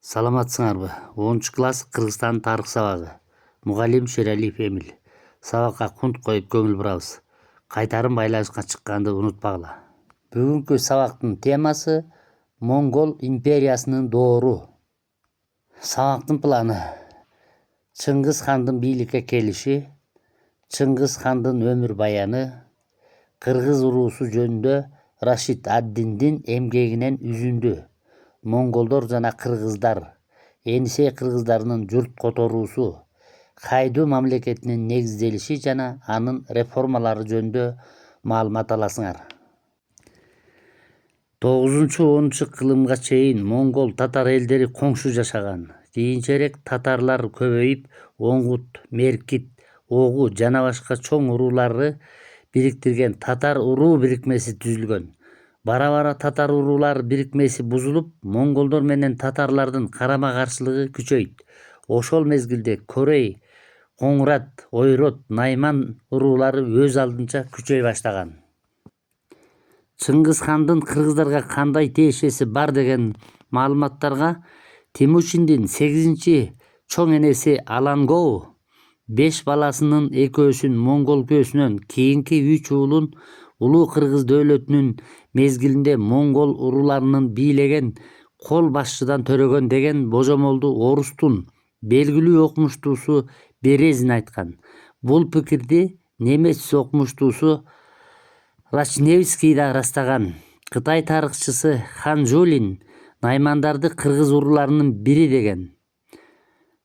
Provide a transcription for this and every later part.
Саламатсыңарбы? 10-класс Кыргызстан тарых сабагы. Мугалим Шералиев Эмил. Сабакка кунт коюп көңүл бурабыз. Кайтарым байланышка чыкканды унутпагыла. Бүгүнкү сабактын темасы Монгол империясынын доору. Сабактын планы: Чыңгыз хандын бийликке келиши, Чыңгыз хандын өмүр баяны, Кыргыз уруусу жөнүндө Рашид ад-Диндин эмгегинен үзүндү. Монголдор жана кыргыздар, Енисей кыргыздарынын журт которуусу, Хайду мамлекетинин негизделиши жана анын реформалары жөнүндө маалымат аласыңар. 9-10 кылымга чейин монгол татар элдери коңшу жашаган. Кийинчерээк татарлар көбөйүп, Оңгут, Меркит, Огу жана башка чоң урууларды бириктирген татар уруу бирикмеси түзүлгөн. Бара-бара татар уруулар бирикмеси бузулуп, монголдор менен татарлардын карама-каршылыгы күчөйт. Ошол мезгилде Корей, Коңурат, Ойрот, Найман уруулары өз алдынча күчөй баштаган. Чыңгыз хандын кыргыздарга кандай тиешеси бар деген маалыматтарга Темучиндин 8-чи чоң энеси Алангоу 5 баласынын экөөсүн монгол көсүнөн, кийинки 3 уулун Улуу Кыргыз дөөлөтүнүн мезгилинде монгол урууларынын бийлеген кол башчыдан төрөгөн деген божомолду орустун белгилүү окумуштуусу Березин айткан. Бул пикирди немец окумуштуусу Рачневский да ырастаган. Кытай тарыхчысы Хан Жулин наймандарды кыргыз урууларынын бири деген.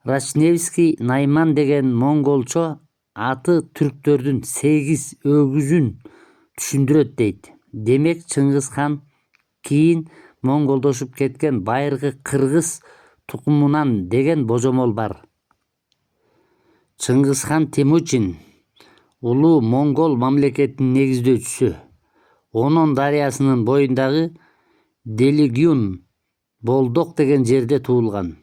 Рачневский найман деген монголчо аты түрктөрдүн 8 өгүзүн түшүндүрөт дейт. Демек Чыңгыз хан кийин монголдошуп кеткен байыркы кыргыз тукумунан деген божомол бар. Чыңгыз хан Темучин улуу монгол мамлекетинин негиздөөчүсү. Онон дарыясынын боюндагы Делигюн Болдок деген жерде туулган.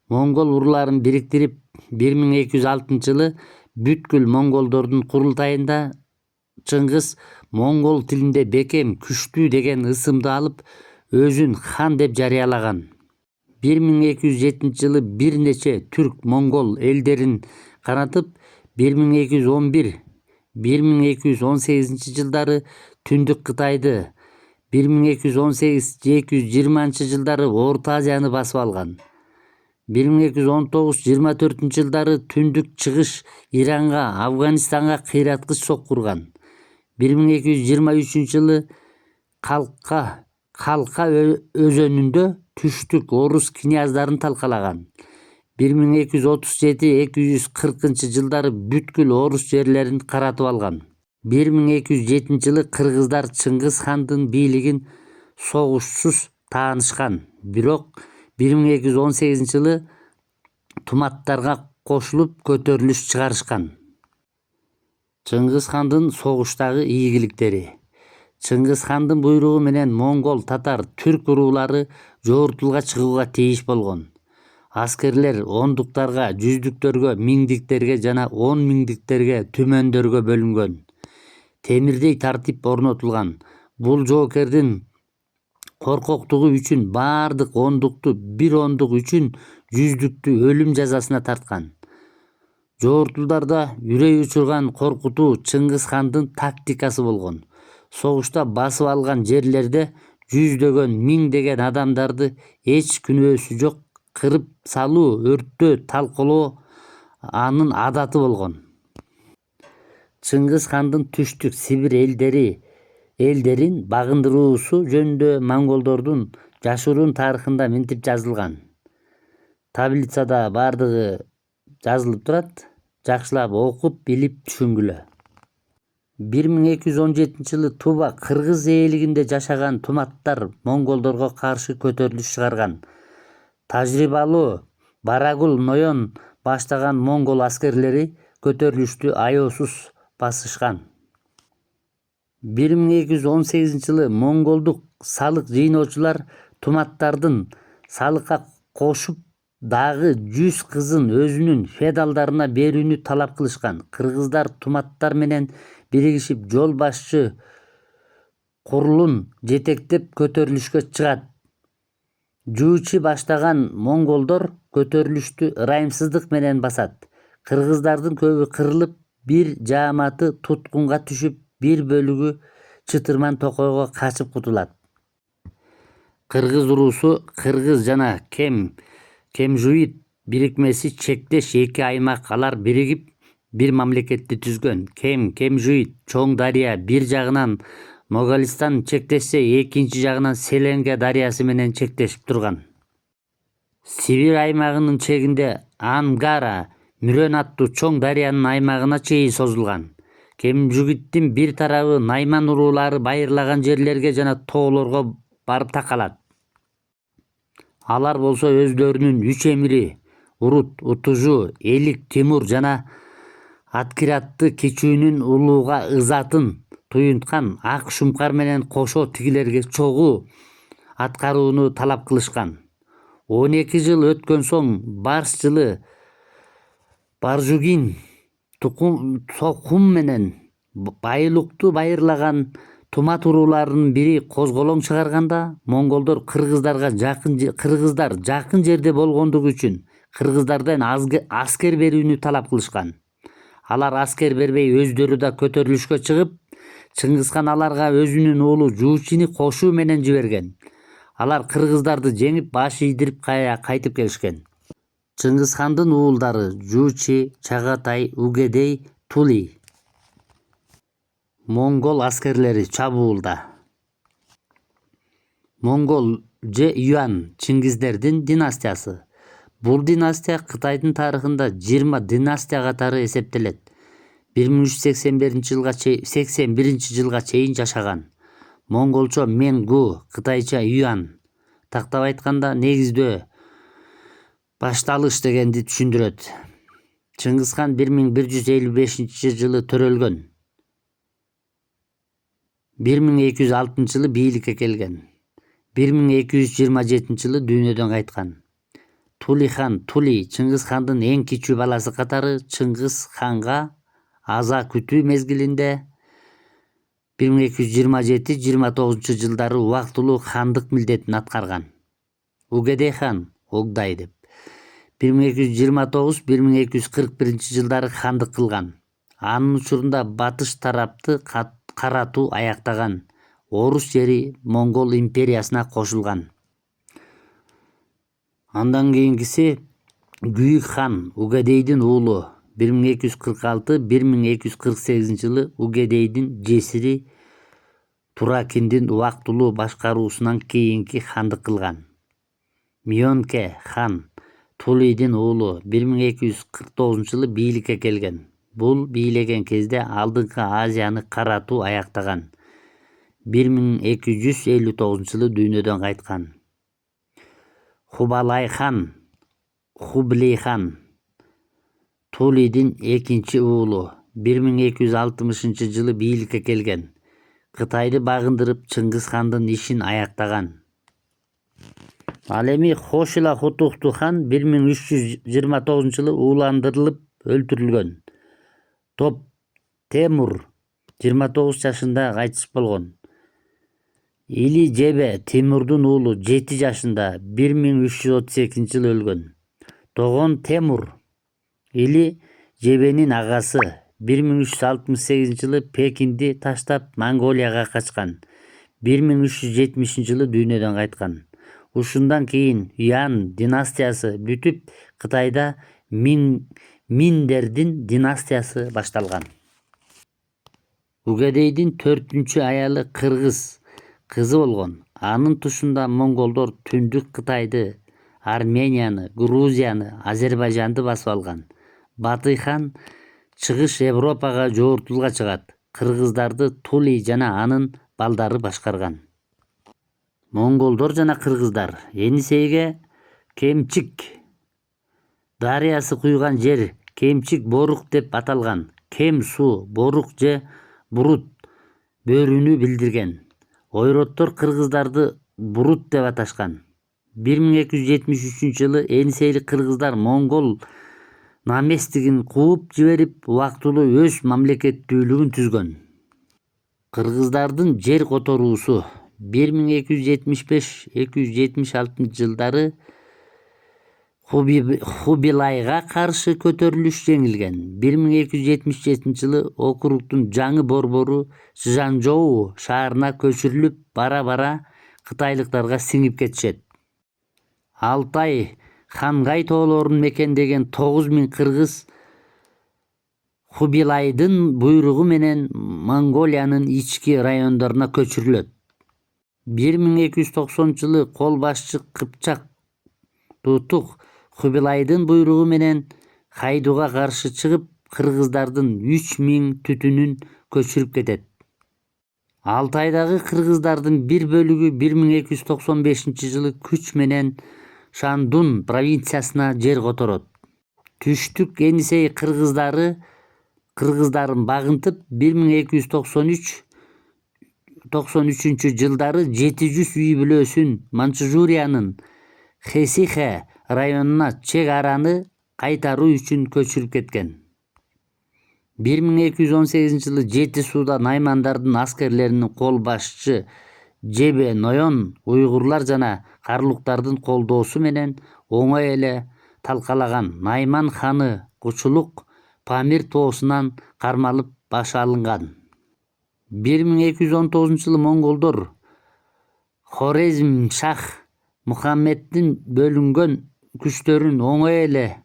Монгол урууларын бириктирип 1206-жылы бүткүл монголдордун курултайында Чыңгыз монгол тилинде бекем, күчтүү деген ысымды алып, өзүн хан деп жарыялаган. 1207-жылы бир нече түрк-монгол элдерин каратып, 1211-1218 жылдары Түндүк Кытайды, 1218-220 жылдары Орто Азияны басып алган. 1219-24 жылдары Түндүк Чыгыш Иранга, Афганистанга кыйраткыч соккурган. 1223 жылы Калка өзөнүндө түштүк орус князьдарын талкалаган. 1237-240 жылдары бүткүл орус жерлерин каратып алган. 1207 жылы кыргыздар Чыңгыз хандын бийлигин согушсуз таанышкан. Бирок 1218 жылы туматтарга кошулуп көтөрүлүш чыгарышкан. Чыңгыз хандын согуштагы ийгиликтери. Чыңгыз хандын буйругу менен монгол, татар, түрк уруулары жоортулга чыгууга тийиш болгон. Аскерлер ондуктарга, жүздүктөргө, миңдиктерге жана 10 миңдиктерге, түмөндөргө бөлүнгөн. Темирдей тартип орнотулган. Бул жоокердин коркоктугу үчүн бардык ондукту, бир ондук үчүн жүздүктү өлүм жазасына тарткан. Жоортулдарда үрөй учурган коркутуу Чыңгыз хандын тактикасы болгон. Согушта басып алган жерлерде жүздөгөн, миңдеген адамдарды эч күнөөсү жок кырып салуу, өрттөө, талкалоо анын адаты болгон. Чыңгыз хандын түштүк Сибир элдерин багындыруусу жөнүндө монголдордун жашыруун тарыхында мынтип жазылган. Таблицада бардыгы жазылып турат. Жакшылап окуп, билип түшүнгүлө. 1217 жылы Туба кыргыз ээлигинде жашаган туматтар монголдорго каршы көтөрүлүш чыгарган. Тажрыйбалуу Барагул Ноён баштаган монгол аскерлери көтөрүлүштү аяосуз басышкан. 1218 жылы монголдук салык жыйноочулар туматтардын салыкка кошуп дагы 100 кызын өзүнүн феодалдарына берүүнү талап кылышкан. Кыргыздар туматтар менен биригишип жол башчы Курулун жетектеп көтөрүлүшкө чыгат. Жуучи баштаган монголдор көтөрүлүштү ырайымсыздык менен басат. Кыргыздардын көбү кырылып, бир жааматы туткунга түшүп, бир бөлүгү Чытырман Токойго качып кутулат. Кыргыз уруусу Кыргыз жана Кемжуит бирикмеси чектеш эки аймак. Алар биригип бир мамлекетти түзгөн. Кемжуит чоң дарыя бир жагынан Моголистан чектешсе, экинчи жагынан Селенге дарыясы менен чектешип турган. Сибир аймагынын чегинде Ангара, Мүрөн аттуу чоң дарыянын аймагына чейин созулган. Кемжугиттин бир тарабы Найман уруулары байырлаган жерлерге жана тоолорго барып такалат. Алар болсо өздөрүнүн үч эмири Урут, Утужу, Элик, Тимур жана Аткиратты кечүүнүн улууга ызатын туюнткан ак шумкар менен кошо тигилерге чогуу аткарууну талап кылышкан. 12 жыл өткөн соң Барс жылы Баржугин Токум менен байлыктуу байырлаган Тумат урууларынын бири козголоң чыгарганда, монголдор кыргыздар жакын жерде болгондугу үчүн кыргыздардан аскер берүүнү талап кылышкан. Алар аскер бербей өздөрү да көтөрүлүшкө чыгып, Чыңгызхан аларга өзүнүн уулу Жуучини кошуу менен жиберген. Алар кыргыздарды жеңип, баш ийдирип кайтып келишкен. Чыңгызхандын уулдары Жуучи, Чагатай, Угедей, Тули. Монгол аскерлери чабуулда. Монгол же Юан Чингиздердин династиясы. Бул династия Кытайдын тарыхында 20 династия катары эсептелет. 1381 жылга чейин жашаган. Монголчо Менгу, кытайча Юан. Тактап айтканда, негиздөө башталыш дегенди түшүндүрөт. Чыңгызхан 1155 жылы төрөлгөн. 1206 жылы бийликке келген. 1227 жылы дүйнөдөн кайткан. Тули хан Чыңгыз хандын эң кичүү баласы катары Чыңгыз ханга аза күтүү мезгилинде 1227-29 жылдары убактылуу хандык милдетин аткарган. Угедей хан Огдай деп 1229-1241 жылдары хандык кылган. Анын учурунда батыш тарапты каратуу аяктаган. Орус жери Монгол империясына кошулган. Андан кийинкиси Күйүк хан Угедейдин уулу. 1246-1248 жылы Угедейдин жесири Туракиндин убактылуу башкаруусунан кийинки хандык кылган. Мьонке хан Тулидин уулу 1249 жылы бийликке келген. Бул бийлеген кезде алдыңкы Азияны каратуу аяктаган. 1259 жылы дүйнөдөн кайткан. Хубалай хан Тулидин экинчи уулу 1260 жылы бийликке келген. Кытайды багындырып Чыңгыз хандын ишин аяктаган. Ал эми Хошила Хутухту хан 1329 жылы ууландырылып өлтүрүлгөн. Топ Темур 29 жашында кайтыш болгон. Или Жебе Тимурдун уулу 7 жашында 1332 жылы өлгөн. Тогон Темур Или Жебенин агасы 1368 жылы Пекинди таштап Монголияга качкан. 1370 жылы дүйнөдөн кайткан. Ушундан кийин Юан династиясы бүтүп, Кытайда Миндердин династиясы башталган. Угедейдин 4-чү аялы кыргыз кызы болгон. Анын тушунда монголдор Түндүк Кытайды, Арменияны, Грузияны, Азербайжанды басып алган. Батый хан чыгыш Европага жоортулга чыгат. Кыргыздарды Тули жана анын балдары башкарган. Монголдор жана кыргыздар Енисейге Кемчик дарыясы куйган жер Кемчик Борук деп аталган. Кем суу, Борук же Бурут бөрүнү билдирген. Ойроттор кыргыздарды Бурут деп аташкан. 1273 жылы Енисейлик кыргыздар монгол наместигин кууп жиберип, убактылуу өз мамлекеттүүлүгүн түзгөн. Кыргыздардын жер которуусу 1275-276 жылдары Хубилайга каршы көтөрүлүш жеңилген. 1277 жылы округдун жаңы борбору Чжанчжоу шаарына көчүрүлүп, бара-бара кытайлыктарга сиңип кетишет. Алтай, Хангай тоолорун мекендеген 9000 кыргыз Хубилайдын буйругу менен Монголиянын ички райондоруна көчүрүлөт. 1290 жылы кол башчы Кыпчак Тутук Хубилайдын буйругу менен Хайдуга каршы чыгып, кыргыздардын 3000 түтүнүн көчүрүп кетет. Алтайдагы кыргыздардын бир бөлүгү 1295 жылы күч менен Шандун провинциясына жер которот. Түштүк Енисей кыргыздарын багынтып 1293 жылдары 700 үй бүлөсүн Манчжуриянын Хесихе районуна чек араны кайтаруу үчүн көчүрүп кеткен. 1218 жылы Жети сууда наймандардын аскерлеринин кол башчы Жебе Ноён уйгурлар жана карлуктардын колдоосу менен оңой эле талкалаган Найман ханы Кучулук Памир тоосунан кармалып башы алынган. 1219 жылы монголдор Хорезмшах Мухаммеддин бөлүнгөн күчтөрүн оңой эле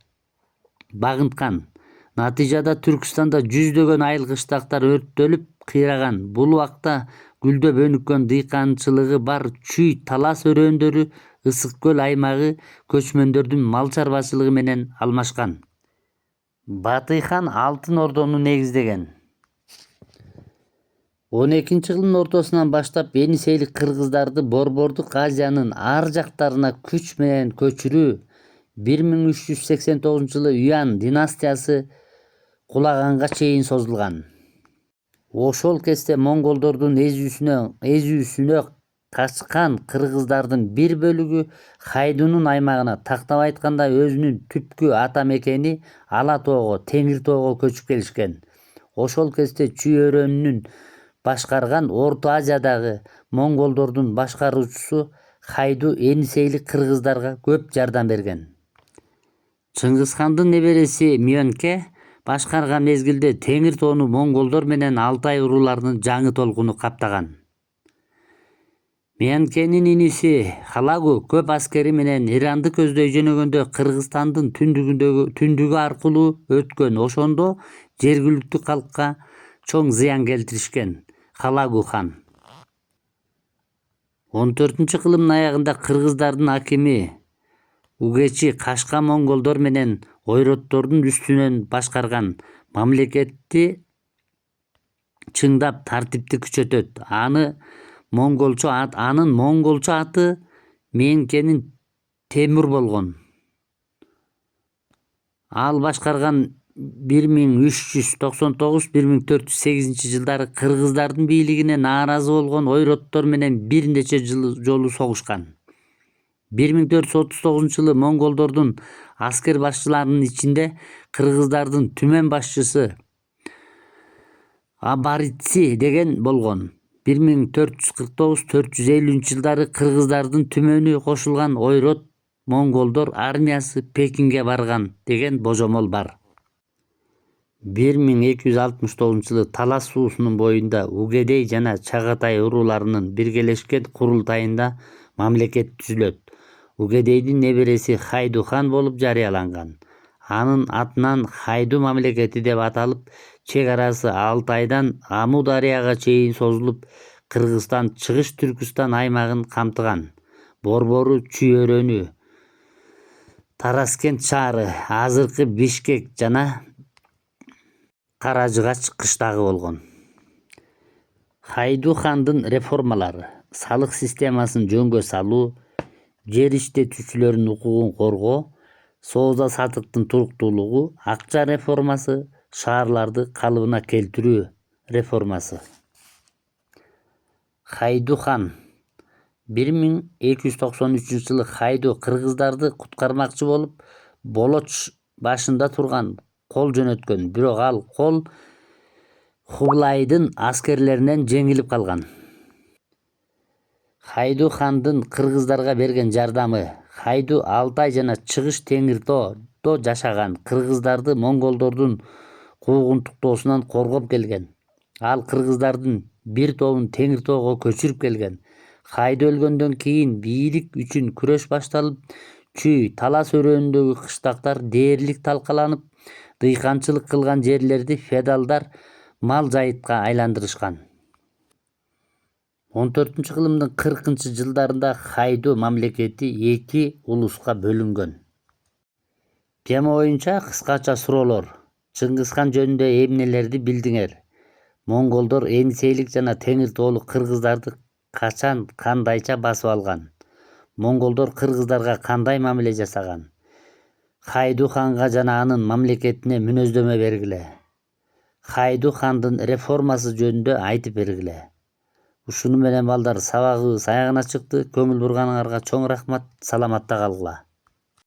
багынткан. Натыйжада Түркстанда жүздөгөн айыл кыштактар өрттөлүп кыйраган. Бул убакта гүлдөп өнүккөн дыйканчылыгы бар Чүй талас өрөөндөрү Ысык көл аймагы көчмөндөрдүн мал чарбачылыгы менен алмашкан. Батый хан Алтын Ордону негиздеген. 12-жылдын ортосунан баштап Енисейлик кыргыздарды Борбордук Азиянын ар жактарына күч менен көчүрүү 1389 жылы Юан династиясы кулаганга чейин созулган. Ошол кезде монголдордун эзүүсүнө качкан кыргыздардын бир бөлүгү Хайдунун аймагына, тактап айтканда өзүнүн түпкү ата мекени Ала тоого, Теңир тоого көчүп келишкен. Ошол кезде Чүй өрөөнүн башкарган Орто Азиядагы монголдордун башкаруучусу Хайду Енисейлик кыргыздарга көп жардам берген. Чыңгызхандын небереси Мөңке башкарган мезгилде Теңир тоону монголдор менен Алтай урууларынын жаңы толкуну каптаган. Мөңкенин иниси Халагу көп аскери менен Иранды көздөй жөнөгөндө Кыргызстандын түндүгү аркылуу өткөн. Ошондо жергиликтүү калкка чоң зыян келтиришкен. Халагу хан 14-кылымдын аягында кыргыздардын акими Угечи Кашка монголдор менен ойроттордун үстүнөн башкарган. Мамлекетти чыңдап тартипти күчөтөт. Анын монголчо аты Мөңкенин Темүр болгон. Ал башкарган 1399-1408 жылдары кыргыздардын бийлигине нааразы болгон ойроттор менен бир нече жолу согушкан. 1439 жылы монголдордун аскер башчыларынын ичинде кыргыздардын түмөн башчысы Абарици деген болгон. 1449-450 жылдары кыргыздардын түмөнү кошулган ойрот монголдор армиясы Пекинге барган деген божомол бар. 1269 жылы Талас суусунун боюнда Угедей жана Чагатай урууларынын биргелешкен курултайында мамлекет түзүлөт. Угедейдин небереси Хайду хан болуп жарыяланган. Анын атынан Хайду мамлекети деп аталып, чек арасы Алтайдан Аму дарыяга чейин созулуп, Кыргызстан Чыгыш Түркүстан аймагын камтыган. Борбору Чүй өрөөнү, Тараскент шаары, азыркы Бишкек жана Каражыгач кыштагы болгон. Хайду хандын реформалары: салык системасын жөнгө салуу, жер иштетүүчүлөрдүн укугун коргоо, сооза сатыктын туруктуулугу, акча реформасы, шаарларды калыбына келтирүү реформасы. Хайду хан 1293 жылы Хайду кыргыздарды куткармакчы болуп Болоч башында турган кол жөнөткөн, бирок ал кол Хубилайдын аскерлеринен жеңилип калган. Хайду хандын кыргыздарга берген жардамы. Хайду Алтай жана Чыгыш Теңиртоодо жашаган кыргыздарды монголдордун куугунтуктоосунан коргоп келген. Ал кыргыздардын бир тобун Теңиртоого көчүрүп келген. Хайду өлгөндөн кийин бийлик үчүн күрөш башталып, Чүй, Талас өрөөнүндөгү кыштактар дээрлик талкаланып, дыйканчылык кылган жерлерди феодалдар мал жайытка айландырышкан. 14-кылымдын 40-жылдарында Хайду мамлекети 2 улуска бөлүнгөн. Тема боюнча кыскача суроолор. Чыңгызхан жөнүндө эмнелерди билдиңер? Монголдор Энисейлик жана Теңиртоолук кыргыздарды качан кандайча басып алган? Монголдор кыргыздарга кандай мамиле жасаган? Хайду ханга жана анын мамлекетине мүнөздөмө бергиле. Хайду хандын реформасы жөнүндө айтып бергиле. Ушуну менен балдар сабагыбыз аягына чыкты. Көңүл бурганыңарга чоң рахмат. Саламатта калгыла.